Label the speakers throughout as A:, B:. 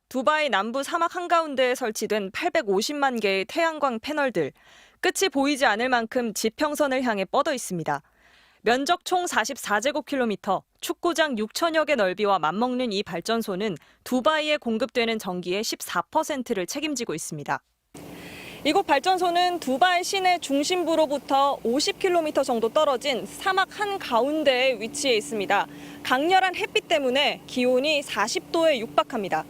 A: 두바이 남부 사막 한가운데에 설치된 850만 개의 태양광 패널들. 끝이 보이지 않을 만큼 지평선을 향해 뻗어 있습니다. 면적 총 44제곱킬로미터, 축구장 6천여 개 넓이와 맞먹는 이 발전소는 두바이에 공급되는 전기의 14%를 책임지고 있습니다. 이곳 발전소는 두바이 시내 중심부로부터 50km 정도 떨어진 사막 한가운데에 위치해 있습니다. 강렬한 햇빛 때문에 기온이 40도에 육박합니다.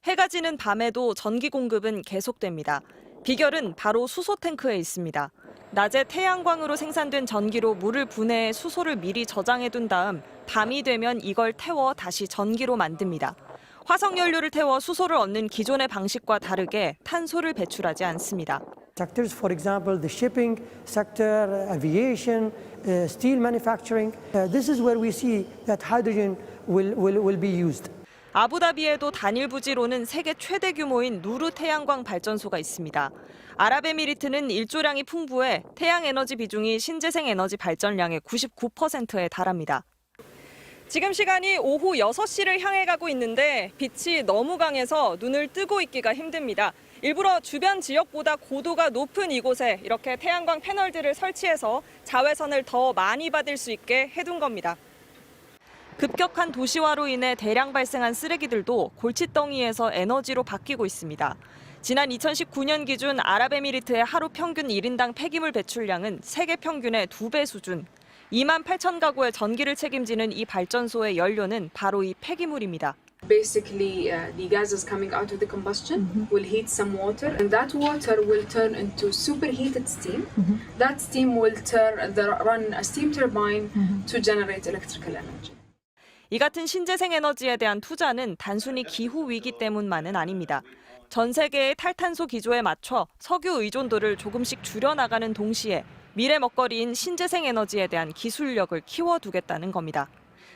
A: 해가 지는 밤에도 전기 공급은 계속됩니다. 비결은 바로 수소 탱크에 있습니다. 낮에 태양광으로 생산된 전기로 물을 분해해 수소를 미리 저장해둔 다음 밤이 되면 이걸 태워 다시 전기로 만듭니다. 화석연료를 태워 수소를 얻는 기존의 방식과 다르게 탄소를 배출하지 않습니다.
B: Sectors, for example, the shipping sector, aviation, steel manufacturing. This is where we see that hydrogen will be used.
A: 아부다비에도 단일 부지로는 세계 최대 규모인 누르 태양광 발전소가 있습니다. 아랍에미리트는 일조량이 풍부해 태양에너지 비중이 신재생 에너지 발전량의 99%에 달합니다. 지금 시간이 오후 6시를 향해 가고 있는데 빛이 너무 강해서 눈을 뜨고 있기가 힘듭니다. 일부러 주변 지역보다 고도가 높은 이곳에 이렇게 태양광 패널들을 설치해서 자외선을 더 많이 받을 수 있게 해둔 겁니다. 급격한 도시화로 인해 대량 발생한 쓰레기들도 골칫덩이에서 에너지로 바뀌고 있습니다. 지난 2019년 기준 아랍에미리트의 하루 평균 1인당 폐기물 배출량은 세계 평균의 2배 수준. 2만 8천 가구의 전기를 책임지는 이 발전소의 연료는 바로 이 폐기물입니다.
C: Basically, the gases coming out of the combustion will heat some water, and that water will turn into superheated steam. That steam will run a steam turbine to generate electrical energy.
A: 이 같은 신재생 에너지에 대한 투자는 단순히 기후 위기 때문만은 아닙니다. 전 세계의 탈탄소 기조에 맞춰 석유 의존도를 조금씩 줄여나가는 동시에 미래 먹거리인 신재생 에너지에 대한 기술력을 키워두겠다는 겁니다.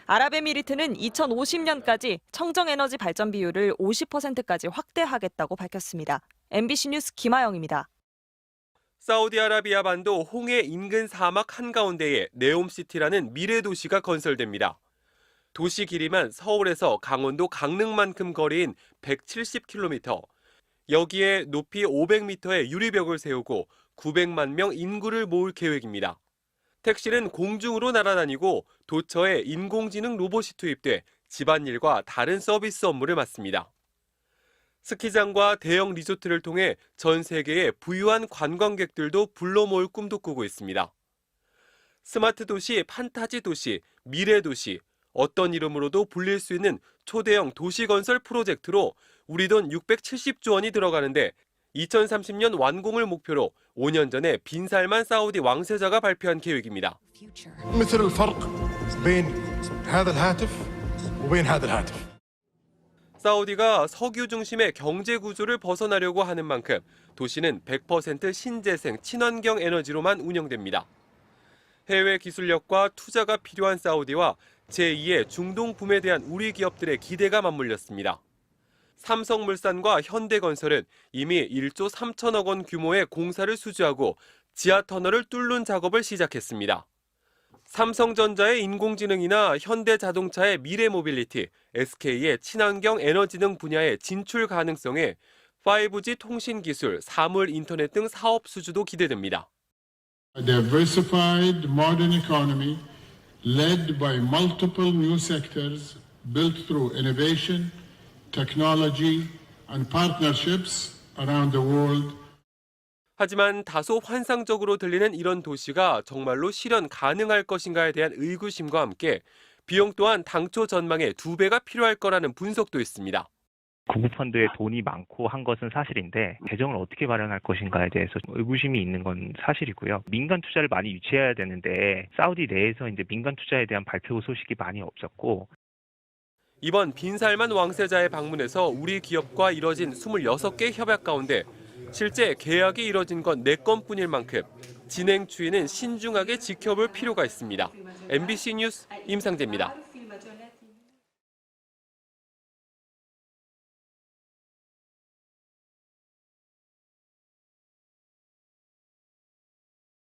A: 아랍에미리트는 2050년까지 청정에너지 발전 비율을 50%까지 확대하겠다고 밝혔습니다. MBC 뉴스 김아영입니다.
D: 사우디아라비아 반도 홍해 인근 사막 한가운데에 네옴시티라는 미래 도시가 건설됩니다. 도시 길이만 서울에서 강원도 강릉만큼 거리인 170km. 여기에 높이 500m의 유리벽을 세우고 900만 명 인구를 모을 계획입니다. 택시는 공중으로 날아다니고 도처에 인공지능 로봇이 투입돼 집안일과 다른 서비스 업무를 맡습니다. 스키장과 대형 리조트를 통해 전 세계의 부유한 관광객들도 불러 모을 꿈도 꾸고 있습니다. 스마트 도시, 판타지 도시, 미래 도시, 어떤 이름으로도 불릴 수 있는 초대형 도시 건설 프로젝트로 우리 돈 670조 원이 들어가는데 2030년 완공을 목표로 5년 전에 빈살만 사우디 왕세자가 발표한 계획입니다.
E: مثل الفرق بين هذا الهاتف وبين هذا الهاتف.
D: 사우디가 석유 중심의 경제 구조를 벗어나려고 하는 만큼 도시는 100% 신재생, 친환경 에너지로만 운영됩니다. 해외 기술력과 투자가 필요한 사우디와 제2의 중동 붐에 대한 우리 기업들의 기대가 맞물렸습니다. 삼성물산과 현대건설은 이미 1조 3천억 원 규모의 공사를 수주하고 지하터널을 뚫는 작업을 시작했습니다. 삼성전자의 인공지능이나 현대자동차의 미래모빌리티, SK의 친환경 에너지 등 분야의 진출 가능성에 5G 통신기술, 사물인터넷 등 사업 수주도 기대됩니다.
F: A diversified modern economy led by multiple new sectors built through innovation, technology and partnerships around the world.
D: 하지만 다소 환상적으로 들리는 이런 도시가 정말로 실현 가능할 것인가에 대한 의구심과 함께 비용 또한 당초 전망의 2배가 필요할 거라는 분석도 있습니다.
G: 구급펀드에 돈이 많고 한 것은 사실인데 재정을 어떻게 마련할 것인가에 대해서 의구심이 있는 건 사실이고요. 민간 투자를 많이 유치해야 되는데 사우디 내에서 이제 민간 투자에 대한 발표 소식이 많이 없었고
D: 이번 빈살만 왕세자의 방문에서 우리 기업과 이뤄진 26개 협약 가운데 실제 계약이 이뤄진 건 4건뿐일 만큼 진행 추이는 신중하게 지켜볼 필요가 있습니다. MBC 뉴스 임상재입니다.